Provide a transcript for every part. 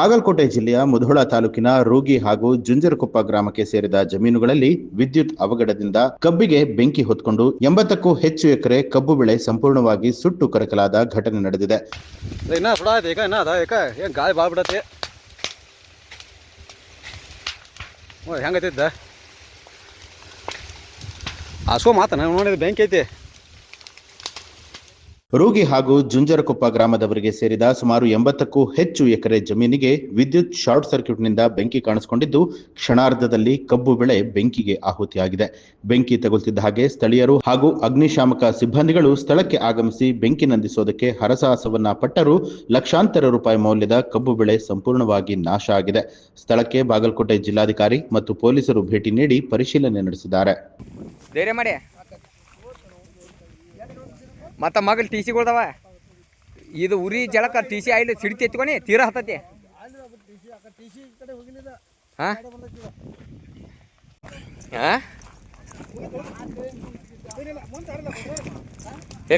ಬಾಗಲಕೋಟೆ ಜಿಲ್ಲೆಯ ಮುಧೋಳ ತಾಲೂಕಿನ ರೂಗಿ ಹಾಗೂ ಜುಂಜರಕೊಪ್ಪ ಗ್ರಾಮಕ್ಕೆ ಸೇರಿದ ಜಮೀನುಗಳಲ್ಲಿ ವಿದ್ಯುತ್ ಅವಘಡದಿಂದ ಕಬ್ಬಿಗೆ ಬೆಂಕಿ ಹೊತ್ಕೊಂಡು 80ಕ್ಕೂ ಹೆಚ್ಚು ಎಕರೆ ಕಬ್ಬು ಬೆಳೆ ಸಂಪೂರ್ಣವಾಗಿ ಸುಟ್ಟು ಕರಕಲಾದ ಘಟನೆ ನಡೆದಿದೆ. ಹೆಂಗೈತಿದ್ದ ಆಸೋ ಮಾತನ ನೋಡಿದ ಬೆಂಕಿ ಐತಿ. ರೂಗಿ ಹಾಗೂ ಜುಂಜರಕೊಪ್ಪ ಗ್ರಾಮದವರಿಗೆ ಸೇರಿದ ಸುಮಾರು 80ಕ್ಕೂ ಹೆಚ್ಚು ಎಕರೆ ಜಮೀನಿಗೆ ವಿದ್ಯುತ್ ಶಾರ್ಟ್ ಸರ್ಕ್ಯೂಟ್ನಿಂದ ಬೆಂಕಿ ಕಾಣಿಸಿಕೊಂಡಿದ್ದು ಕ್ಷಣಾರ್ಧದಲ್ಲಿ ಕಬ್ಬು ಬೆಳೆ ಬೆಂಕಿಗೆ ಆಹುತಿಯಾಗಿದೆ. ಬೆಂಕಿ ತಗುಲ್ತಿದ್ದ ಹಾಗೆ ಸ್ಥಳೀಯರು ಹಾಗೂ ಅಗ್ನಿಶಾಮಕ ಸಿಬ್ಬಂದಿಗಳು ಸ್ಥಳಕ್ಕೆ ಆಗಮಿಸಿ ಬೆಂಕಿ ನಂದಿಸೋದಕ್ಕೆ ಹರಸಾಹಸವನ್ನ ಪಟ್ಟರೂ ಲಕ್ಷಾಂತರ ರೂಪಾಯಿ ಮೌಲ್ಯದ ಕಬ್ಬು ಬೆಳೆ ಸಂಪೂರ್ಣವಾಗಿ ನಾಶ ಆಗಿದೆ. ಸ್ಥಳಕ್ಕೆ ಬಾಗಲಕೋಟೆ ಜಿಲ್ಲಾಧಿಕಾರಿ ಮತ್ತು ಪೊಲೀಸರು ಭೇಟಿ ನೀಡಿ ಪರಿಶೀಲನೆ ನಡೆಸಿದ್ದಾರೆ. ಮತ್ತು ಮಗಲ್ ಟಿ ಸಿಗಳ್ದವ ಇದು ಉರಿ ಜಳಕ ಟಿ ಸಿ ಆಯ್ಲಿ ಸಿಡ್ತಿ ಎತ್ಕೊನಿ ತೀರಾ ಹತ್ತತಿ.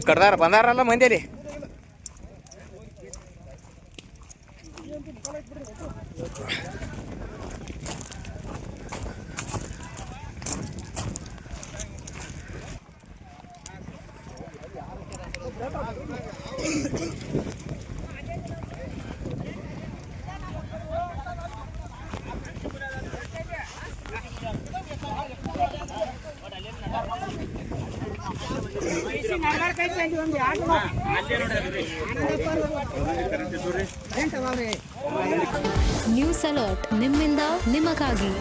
ಕಡ್ದಾರ ಬಂದಾರಲ್ಲ ಮಂದಿಯಲ್ಲಿ. ನ್ಯೂಸ್ ಅಲರ್ಟ್ ನಿಮ್ಮಿಂದ ನಿಮಗಾಗಿ.